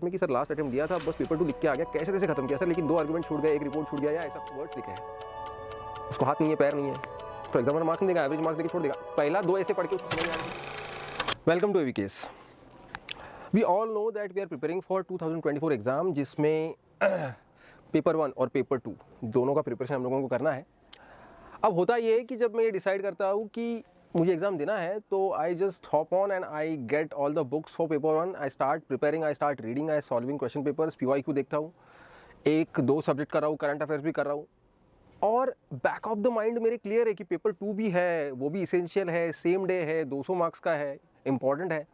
में कि sir last attempt दिया था, बस पेपर 2 लिख के आ गया, कैसे कैसे खत्म किया सर, लेकिन 2 आर्गुमेंट छूट गए, एक रिपोर्ट छूट गया, या ऐसा वर्ड्स लिखे हैं, उसको हाथ नहीं है पैर नहीं है, तो एग्जामिनर मार्क्स नहीं देगा, एवरेज मार्क्स देके छोड़ देगा। पहला 2 ऐसे पढ़ के उसको समझ में आएगा। Welcome to AVKS। We all know that we are preparing for 2024 exam, जिसमें पेपर 1 और पेपर 2 दोनों का प्रिपरेशन हम लोगों को करना है। अब होता ये है कि जब मैं ये डिसाइड करता हूँ कि मुझे एग्ज़ाम देना है, तो I just hop on and I get all the books for paper 1, I start preparing, I start reading, I solving question papers, PYQ देखता हूँ, 1-2 सब्जेक्ट कर रहा हूँ, करंट अफेयर्स भी कर रहा हूँ, और बैक ऑफ द माइंड मेरे क्लियर है कि पेपर 2 भी है, वो भी इसेंशियल है, सेम डे है, 200 मार्क्स का है, इंपॉर्टेंट है,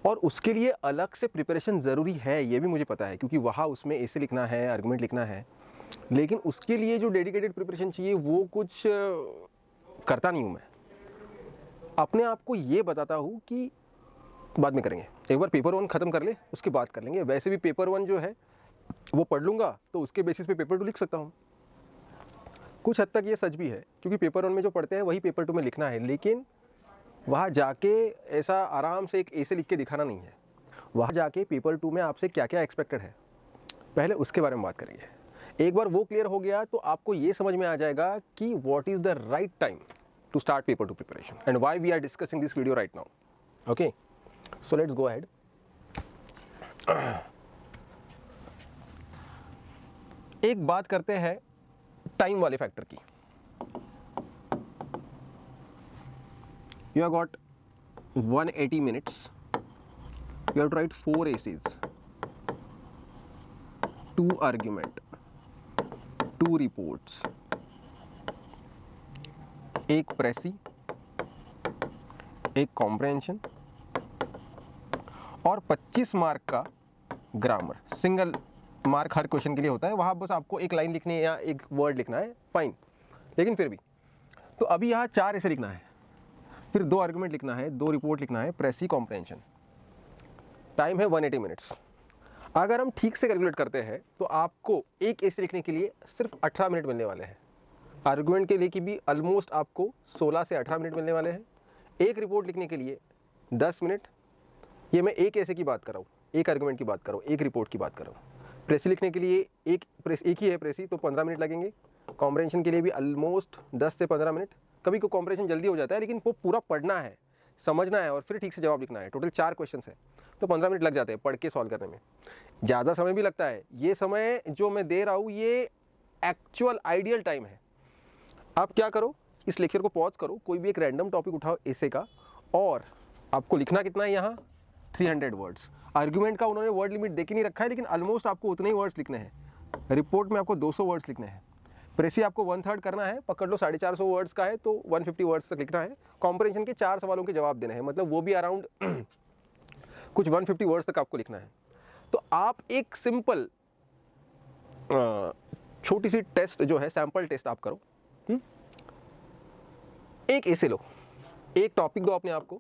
और उसके लिए अलग से प्रिपरेशन ज़रूरी है, ये भी मुझे पता है, क्योंकि वहाँ उसमें ऐसे लिखना है, आर्गुमेंट लिखना है, लेकिन उसके लिए जो डेडिकेटेड प्रिपरेशन चाहिए वो कुछ करता नहीं हूँ मैं। अपने आप को ये बताता हूँ कि बाद में करेंगे, एक बार पेपर 1 ख़त्म कर ले, उसके बाद कर लेंगे। वैसे भी पेपर 1 जो है वो पढ़ लूँगा, तो उसके बेसिस पे पेपर 2 लिख सकता हूँ। कुछ हद तक ये सच भी है, क्योंकि पेपर 1 में जो पढ़ते हैं वही पेपर 2 में लिखना है, लेकिन वहाँ जाके ऐसा आराम से एक ऐसे लिख के दिखाना नहीं है। वहाँ जाके पेपर 2 में आपसे क्या क्या एक्सपेक्टेड है, पहले उसके बारे में बात करेंगे। एक बार वो क्लियर हो गया तो आपको ये समझ में आ जाएगा कि what is the right time to start paper 2 preparation and why we are discussing this video right now. Okay, so let's go ahead. एक बात करते हैं टाइम वाले फैक्टर की। You have got 180 minutes, you have to write 4 essays, 2 argument, 2 reports, 1 precis, 1 comprehension और 25 mark का grammar. Single mark हर question के लिए होता है, वहाँ बस आपको 1 लाइन लिखनी है या 1 वर्ड लिखना है, फाइन, लेकिन फिर भी। तो अभी यहाँ 4 ऐसे लिखना है, फिर 2 आर्गुमेंट लिखना है, 2 रिपोर्ट लिखना है, प्रेसी, कॉम्प्रहेंशन। टाइम है 180 मिनट्स। अगर हम ठीक से कैलकुलेट करते हैं तो आपको एक ऐसे लिखने के लिए सिर्फ 18 मिनट मिलने वाले हैं। आर्गुमेंट के लिए कि भी ऑलमोस्ट आपको 16 से 18 मिनट मिलने वाले हैं। एक रिपोर्ट लिखने के लिए 10 मिनट, ये मैं एक ऐसे की बात कर रहा हूँ, एक आर्गुमेंट की बात कर रहा हूँ, एक रिपोर्ट की बात कर रहा हूँ। प्रेसी लिखने के लिए एक ही है प्रेसी, तो 15 मिनट लगेंगे। कॉम्प्रहेंशन के लिए भी ऑलमोस्ट 10 से 15 मिनट। कभी को कॉम्प्रहेंशन जल्दी हो जाता है, लेकिन वो पूरा पढ़ना है, समझना है और फिर ठीक से जवाब लिखना है। टोटल 4 क्वेश्चन है, तो 15 मिनट लग जाते हैं पढ़ के सॉल्व करने में। ज़्यादा समय भी लगता है। ये समय जो मैं दे रहा हूँ ये एक्चुअल आइडियल टाइम है। आप क्या करो, इस लेक्चर को पॉज करो, कोई भी एक रैंडम टॉपिक उठाओ ऐसे का, और आपको लिखना कितना है यहाँ 300 वर्ड्स। आर्गुमेंट का उन्होंने वर्ड लिमिट दे के नहीं रखा है, लेकिन ऑलमोस्ट आपको उतने ही वर्ड्स लिखने हैं। रिपोर्ट में आपको 200 वर्ड्स लिखने हैं। प्रेसी आपको 1/3 करना है, पकड़ लो 450 वर्ड्स का है, तो 150 वर्ड्स तक लिखना है। कॉम्प्रहेंशन के 4 सवालों के जवाब देने हैं, मतलब वो भी अराउंड कुछ 150 वर्ड्स तक आपको लिखना है। तो आप एक सिंपल छोटी सी टेस्ट जो है, सैंपल टेस्ट आप करो। एक ऐसे लो, एक टॉपिक दो अपने आप को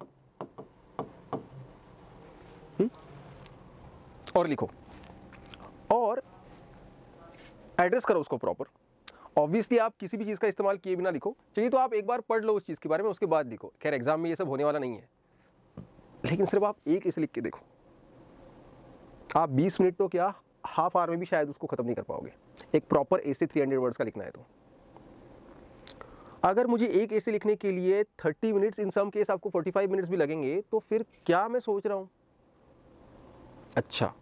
और लिखो, और एड्रेस करो उसको प्रॉपर। ऑब्वियसली आप किसी भी चीज़ का इस्तेमाल किए बिना लिखो, चाहिए तो आप एक बार पढ़ लो उस चीज़ के बारे में, उसके बाद लिखो। खैर एग्जाम में ये सब होने वाला नहीं है, लेकिन सिर्फ आप एक ऐसे लिख के देखो। आप 20 मिनट तो क्या, हाफ आवर में भी शायद उसको ख़त्म नहीं कर पाओगे। एक प्रॉपर ऐसे 300 वर्ड्स का लिखना है। तो अगर मुझे एक ऐसे लिखने के लिए 30 मिनट्स, इन सम केस आपको 45 मिनट्स भी लगेंगे, तो फिर क्या मैं सोच रहा हूँ, अच्छा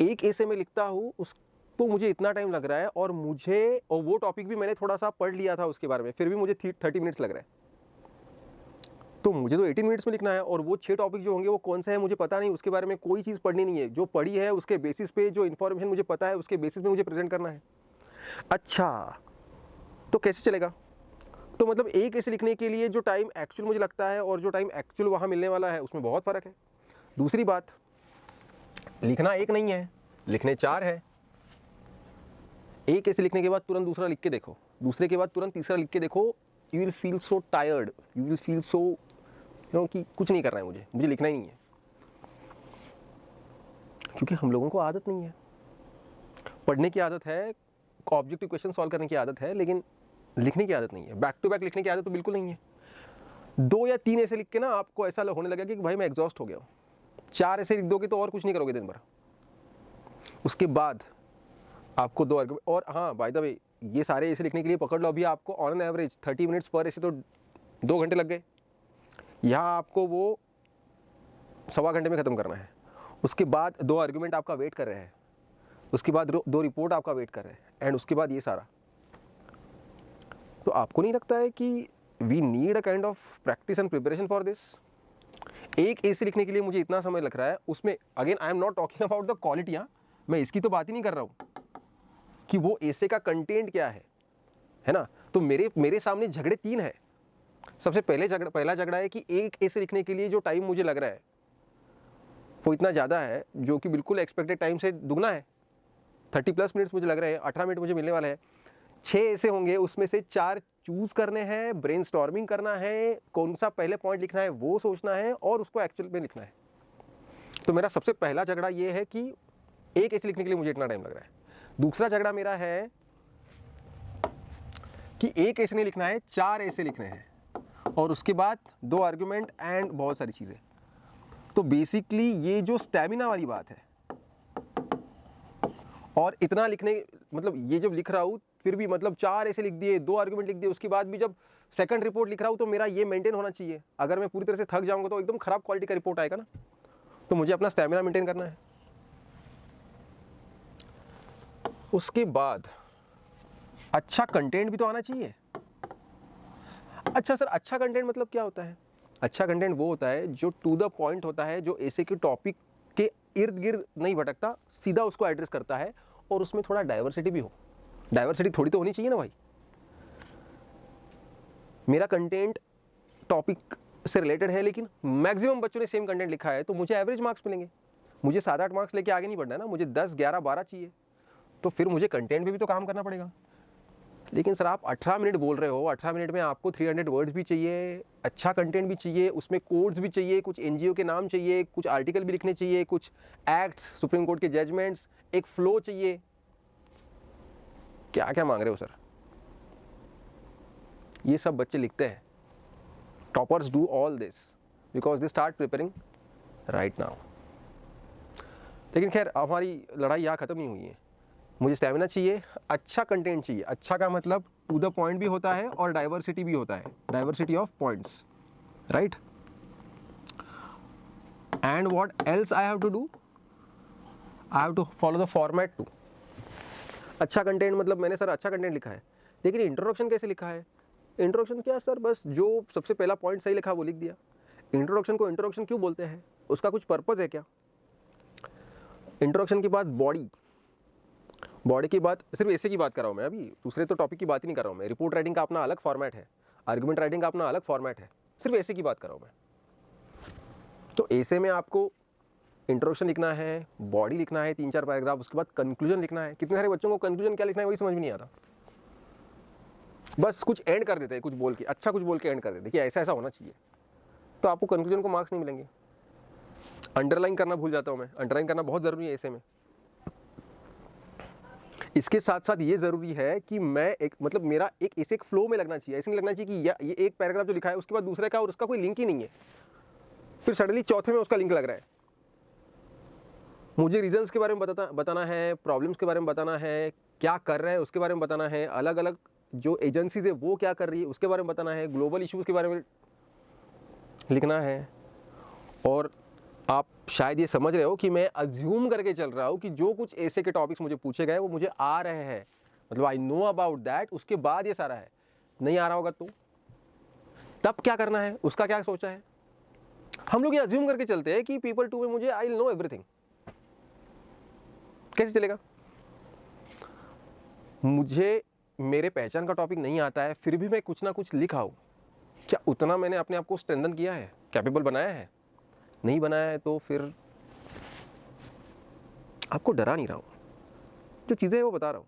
एक ऐसे में लिखता हूँ, उसको मुझे इतना टाइम लग रहा है, और वो टॉपिक भी मैंने थोड़ा सा पढ़ लिया था उसके बारे में, फिर भी मुझे 30 मिनट्स लग रहा है। तो मुझे तो 18 मिनट्स में लिखना है, और वो 6 टॉपिक जो होंगे वो कौन सा है मुझे पता नहीं, उसके बारे में कोई चीज़ पढ़नी नहीं है। जो पढ़ी है उसके बेसिस पे, जो इन्फॉर्मेशन मुझे पता है उसके बेसिस पे मुझे प्रेजेंट करना है। अच्छा, तो कैसे चलेगा? तो मतलब एक ऐसे लिखने के लिए जो टाइम एक्चुअल मुझे लगता है और जो टाइम एक्चुअल वहाँ मिलने वाला है, उसमें बहुत फ़र्क है। दूसरी बात, लिखना एक नहीं है, लिखने 4 है। एक ऐसे लिखने के बाद तुरंत दूसरा लिख के देखो, दूसरे के बाद तुरंत तीसरा लिख के देखो, you will feel so tired, you will feel so कि कुछ नहीं करना है, मुझे लिखना ही नहीं है। क्योंकि हम लोगों को आदत नहीं है, पढ़ने की आदत है, ऑब्जेक्टिव क्वेश्चन सॉल्व करने की आदत है, लेकिन लिखने की आदत नहीं है। बैक टू बैक लिखने की आदत तो बिल्कुल नहीं है। 2 या 3 ऐसे लिख के ना आपको ऐसा होने लगा कि भाई मैं एग्जॉस्ट हो गया हूँ। 4 ऐसे लिख दोगे तो और कुछ नहीं करोगे दिन भर, उसके बाद आपको 2 आर्ग्यूमेंट, और हाँ बाय द वे ये सारे ऐसे लिखने के लिए पकड़ लो, अभी आपको ऑन एन एवरेज 30 मिनट्स पर ऐसे तो 2 घंटे लग गए, यहाँ आपको वो 1.25 घंटे में ख़त्म करना है। उसके बाद 2 आर्ग्यूमेंट आपका वेट कर रहे हैं, उसके बाद 2 रिपोर्ट आपका वेट कर रहे हैं, एंड उसके बाद ये सारा। तो आपको नहीं लगता है कि we need a kind of practice and preparation for this? एक ऐसे लिखने के लिए मुझे इतना समय लग रहा है, उसमें again I am not talking about the quality, मैं इसकी तो बात ही नहीं कर रहा हूँ कि वो ऐसे का कंटेंट क्या है ना। तो मेरे सामने झगड़े 3 हैं। सबसे पहला झगड़ा है कि एक ऐसे लिखने के लिए जो टाइम मुझे लग रहा है वो इतना ज़्यादा है, जो कि बिल्कुल एक्सपेक्टेड टाइम से दुगना है। 30+ मिनट्स मुझे लग रहे हैं, 18 मिनट मुझे मिलने वाले हैं। 6 ऐसे होंगे, उसमें से 4 चूज़ करने हैं, ब्रेनस्टॉर्मिंग करना है, कौन सा पहले पॉइंट लिखना है वो सोचना है, और उसको एक्चुअल में लिखना है। तो मेरा सबसे पहला झगड़ा ये है कि एक ऐसे लिखने के लिए मुझे इतना टाइम लग रहा है। दूसरा झगड़ा मेरा है कि एक ऐसे नहीं लिखना है, 4 ऐसे लिखने हैं, और उसके बाद 2 आर्ग्यूमेंट एंड बहुत सारी चीज़ें। तो बेसिकली ये जो स्टैमिना वाली बात है, और इतना लिखने मतलब ये जब लिख रहा हूँ फिर भी मतलब 4 ऐसे लिख दिए, 2 आर्ग्यूमेंट लिख दिए, उसके बाद भी जब सेकंड रिपोर्ट लिख रहा हूँ तो मेरा ये मेंटेन होना चाहिए। अगर मैं पूरी तरह से थक जाऊँगा तो एकदम ख़राब क्वालिटी का रिपोर्ट आएगा ना। तो मुझे अपना स्टैमिना मेंटेन करना है। उसके बाद अच्छा कंटेंट भी तो आना चाहिए। अच्छा सर, अच्छा कंटेंट मतलब क्या होता है? अच्छा कंटेंट वो होता है जो टू द पॉइंट होता है, जो ऐसे के टॉपिक के इर्द गिर्द नहीं भटकता, सीधा उसको एड्रेस करता है, और उसमें थोड़ा डाइवर्सिटी भी हो। डाइवर्सिटी थोड़ी तो होनी चाहिए ना भाई। मेरा कंटेंट टॉपिक से रिलेटेड है, लेकिन मैक्सिमम बच्चों ने सेम कंटेंट लिखा है, तो मुझे एवरेज मार्क्स मिलेंगे। मुझे 7-8 मार्क्स लेके आगे नहीं बढ़ना है ना, मुझे 10, 11, 12 चाहिए। तो फिर मुझे कंटेंट पे भी तो काम करना पड़ेगा। लेकिन सर आप 18 मिनट बोल रहे हो, 18 मिनट में आपको 300 वर्ड्स भी चाहिए, अच्छा कंटेंट भी चाहिए, उसमें कोड्स भी चाहिए, कुछ एनजीओ के नाम चाहिए, कुछ आर्टिकल भी लिखने चाहिए, कुछ एक्ट्स, सुप्रीम कोर्ट के जजमेंट्स, एक फ्लो चाहिए। क्या क्या मांग रहे हो सर? ये सब बच्चे लिखते हैं। Toppers do all this because they start preparing right now. लेकिन खैर हमारी लड़ाई यहाँ ख़त्म नहीं हुई है। मुझे स्टैमिना चाहिए, अच्छा कंटेंट चाहिए। अच्छा का मतलब टू द पॉइंट भी होता है और डाइवर्सिटी भी होता है, diversity of points, right. And what else I have to do? I have to follow the format too. अच्छा कंटेंट मतलब मैंने सर अच्छा कंटेंट लिखा है, लेकिन इंट्रोडक्शन कैसे लिखा है? इंट्रोडक्शन क्या सर, बस जो सबसे पहला पॉइंट सही लिखा वो लिख दिया। इंट्रोडक्शन को इंट्रोडक्शन क्यों बोलते हैं? उसका कुछ पर्पज़ है क्या? इंट्रोडक्शन के बाद बॉडी की बात, सिर्फ ऐसे की बात कर रहा हूँ मैं, अभी दूसरे तो टॉपिक की बात ही नहीं कर रहा हूँ मैं। रिपोर्ट राइटिंग का अपना अलग फॉर्मेट है, आर्गुमेंट राइटिंग का अपना अलग फॉर्मेट है, सिर्फ ऐसे की बात कर रहा हूँ मैं। तो ऐसे में आपको इंट्रोडक्शन लिखना है, बॉडी लिखना है 3-4 पैराग्राफ, उसके बाद कंक्लूजन लिखना है। कितने सारे बच्चों को कंक्लूजन क्या लिखना है वही समझ में नहीं आता, बस कुछ एंड कर देते हैं, कुछ बोल के, अच्छा कुछ बोल के एंड कर देते हैं कि ऐसा ऐसा होना चाहिए। तो आपको कंक्लूजन को मार्क्स नहीं मिलेंगे। अंडरलाइन करना भूल जाता हूँ मैं, अंडरलाइन करना बहुत ज़रूरी है ऐसे में। इसके साथ साथ ये ज़रूरी है कि मैं एक मतलब मेरा एक ऐसे एक फ्लो में लगना चाहिए। ऐसे नहीं लगना चाहिए कि ये एक पैराग्राफ जो लिखा है उसके बाद दूसरे का और उसका कोई लिंक ही नहीं है, फिर सडनली चौथे में उसका लिंक लग रहा है। मुझे रीजंस के बारे में बताना है, प्रॉब्लम्स के बारे में बताना है, क्या कर रहा है उसके बारे में बताना है, अलग अलग जो एजेंसीज है वो क्या कर रही है उसके बारे में बताना है, ग्लोबल इश्यूज़ के बारे में लिखना है। और आप शायद ये समझ रहे हो कि मैं अज्यूम करके चल रहा हूँ कि जो कुछ ऐसे के टॉपिक्स मुझे पूछे गए वो मुझे आ रहे हैं, मतलब आई नो अबाउट दैट, उसके बाद ये सारा है। नहीं आ रहा होगा तो तब क्या करना है, उसका क्या सोचा है? हम लोग ये अज्यूम करके चलते हैं कि पेपर 2 में मुझे आई नो एवरीथिंग। कैसे चलेगा? मुझे मेरे पहचान का टॉपिक नहीं आता है, फिर भी मैं कुछ ना कुछ लिखा हूँ, क्या उतना मैंने अपने आप को स्ट्रेंथन किया है, कैपेबल बनाया है? नहीं बनाया है तो फिर आपको डरा नहीं रहा हूँ, जो चीज़ें हैं वो बता रहा हूँ,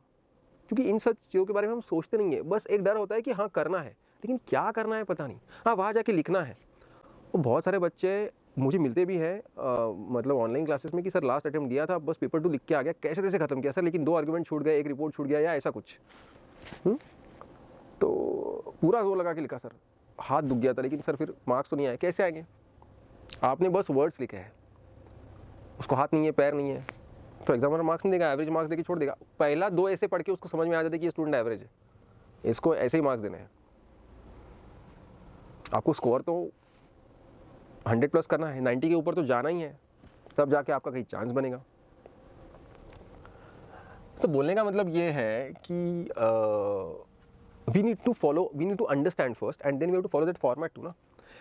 क्योंकि इन सब चीज़ों के बारे में हम सोचते नहीं है। बस एक डर होता है कि हाँ करना है, लेकिन क्या करना है पता नहीं। हाँ वहाँ जाके लिखना है। तो बहुत सारे बच्चे मुझे मिलते भी हैं मतलब ऑनलाइन क्लासेस में कि सर लास्ट अटेम्प्ट दिया था, बस पेपर 2 लिख के आ गया, कैसे कैसे ख़त्म किया सर, लेकिन 2 आर्गुमेंट छूट गए, एक रिपोर्ट छूट गया या ऐसा कुछ। तो पूरा जोर लगा के लिखा सर, हाथ दुख गया था, लेकिन सर फिर मार्क्स तो नहीं आए। कैसे आएंगे? आपने बस वर्ड्स लिखे हैं, उसको हाथ नहीं है, पैर नहीं है, तो एग्जामिनर मार्क्स नहीं देगा, एवरेज मार्क्स देके छोड़ देगा। पहला 2 ऐसे पढ़ के उसको समझ में आ जाता है कि ये स्टूडेंट एवरेज है, इसको ऐसे ही मार्क्स देने हैं। आपको स्कोर तो 100+ करना है, 90 के ऊपर तो जाना ही है, तब जाके आपका कहीं चांस बनेगा। तो बोलने का मतलब ये है कि we need to understand first and then we have to follow that format too ना।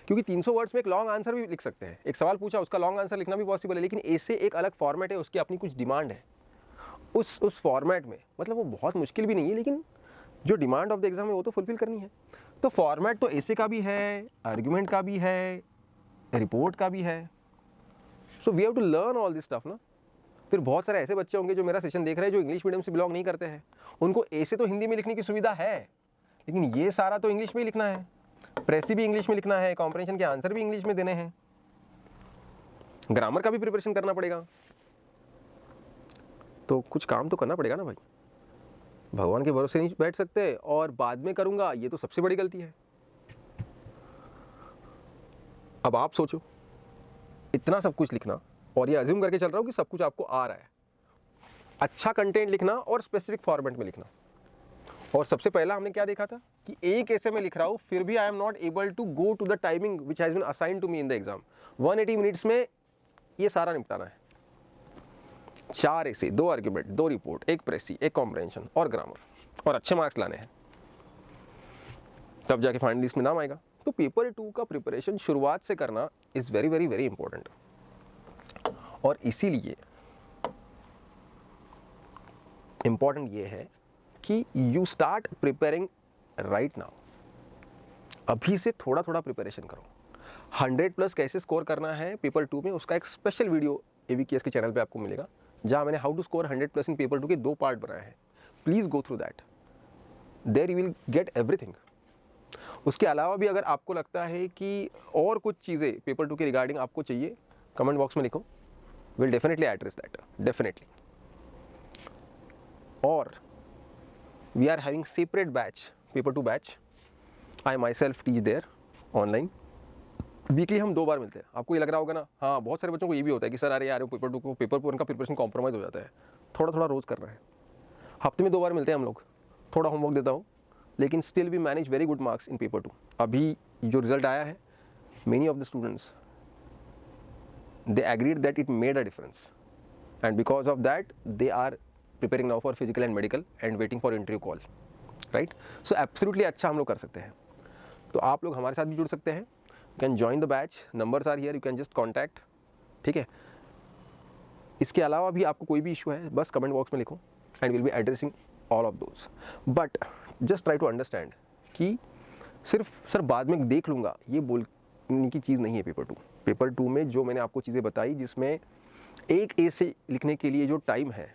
क्योंकि 300 वर्ड्स में एक लॉन्ग आंसर भी लिख सकते हैं, एक सवाल पूछा उसका लॉन्ग आंसर लिखना भी पॉसिबल है, लेकिन ऐसे एक अलग फॉर्मेट है, उसकी अपनी कुछ डिमांड है उस फॉर्मेट में। मतलब वो बहुत मुश्किल भी नहीं है, लेकिन जो डिमांड ऑफ द एग्जाम है वो तो फुलफिल करनी है। तो फॉर्मेट तो ऐसे का भी है, आर्ग्यूमेंट का भी है, रिपोर्ट का भी है। So we have to learn all this stuff ना। फिर बहुत सारे ऐसे बच्चे होंगे जो मेरा सेशन देख रहे हैं जो इंग्लिश मीडियम से बिलोंग नहीं करते हैं, उनको ऐसे तो हिंदी में लिखने की सुविधा है, लेकिन ये सारा तो इंग्लिश में ही लिखना है, प्रेसी भी इंग्लिश में लिखना है, कॉम्प्रिहेंशन के आंसर भी इंग्लिश में देने हैं, ग्रामर का भी प्रिपरेशन करना पड़ेगा। तो कुछ काम तो करना पड़ेगा ना भाई। भगवान के भरोसे नहीं बैठ सकते और बाद में करूंगा, ये तो सबसे बड़ी गलती है। अब आप सोचो, इतना सब कुछ लिखना और ये अज्यूम करके चल रहा हूँ कि सब कुछ आपको आ रहा है। अच्छा कंटेंट लिखना और स्पेसिफिक फॉर्मेट में लिखना। और सबसे पहला हमने क्या देखा था कि एक ऐसे में लिख रहा हूँ, फिर भी I am not able to go to the timing which has been assigned to me in the exam. 180 minutes में ये सारा निपटाना है। 4 essays, 2 argument, 2 report, 1 precis, 1 comprehension और ग्रामर, और अच्छे मार्क्स लाने हैं, तब जाके फाइनल लिस्ट में नाम आएगा। तो पेपर 2 का प्रिपरेशन शुरुआत से करना is very very very important. और इसीलिए इंपॉर्टेंट ये है कि you start preparing right now. अभी से थोड़ा थोड़ा प्रिपरेशन करो। 100+ कैसे स्कोर करना है पेपर 2 में, उसका एक स्पेशल वीडियो AVKS के चैनल पे आपको मिलेगा, जहाँ मैंने how to score 100+ in paper 2 के 2 पार्ट बनाए हैं। Please go through that, there you will get everything. उसके अलावा भी अगर आपको लगता है कि और कुछ चीज़ें पेपर 2 के रिगार्डिंग आपको चाहिए, कमेंट बॉक्स में लिखो, will definitely address that, definitely. और we are having separate batch, paper 2 batch. I myself teach there online. Weekly हम 2 बार मिलते हैं। आपको ये लग रहा होगा ना, हाँ बहुत सारे बच्चों को ये भी होता है कि सर अरे यार पेपर 2 को, पेपर 1 का प्रिपरेशन कॉम्प्रोमाइज़ हो जाता है, थोड़ा थोड़ा रोज़ करना है। हफ्ते में 2 बार मिलते हैं हम लोग, थोड़ा होमवर्क देता हूँ, लेकिन still we manage very good marks in paper 2। अभी जो रिजल्ट आया है, many of the students they agreed that it made a difference, and because of that they are preparing now for physical and medical and waiting for interview call, right? So absolutely अच्छा हम लोग कर सकते हैं। तो आप लोग हमारे साथ भी जुड़ सकते हैं। You can join the batch, numbers are here, you can just contact, ठीक है। इसके अलावा भी आपको कोई भी इशू है, बस कमेंट बॉक्स में लिखो and we'll be addressing all of those, but just try to understand कि सिर्फ सर बाद में देख लूँगा ये बोलने की चीज़ नहीं है। पेपर 2 में जो मैंने आपको चीज़ें बताई, जिसमें एक ऐसे लिखने के लिए जो टाइम है,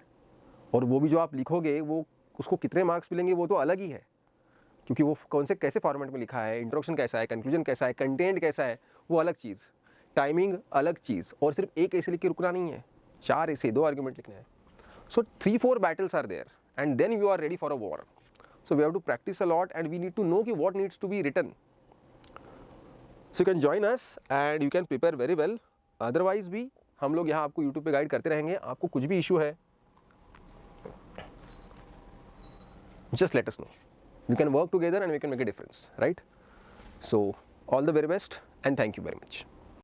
और वो भी जो आप लिखोगे वो उसको कितने मार्क्स मिलेंगे वो तो अलग ही है, क्योंकि वो कौन से कैसे फॉर्मेट में लिखा है, इंट्रोडक्शन कैसा है, कंक्लूजन कैसा है, कंटेंट कैसा है, वो अलग चीज़, टाइमिंग अलग चीज़। और सिर्फ एक ऐसे लिख के रुकना नहीं है, 4 ऐसे, 2 आर्ग्यूमेंट लिखने हैं। So 3-4 battles are there and then you are ready for a war. So we have to practice a lot and we need to know कि what needs to be written. So you can join us and you can prepare very well. Otherwise भी हम लोग यहाँ आपको YouTube पे guide करते रहेंगे। आपको कुछ भी इशू है, just let us know. We can work together and we can make a difference, right? So all the very best and thank you very much.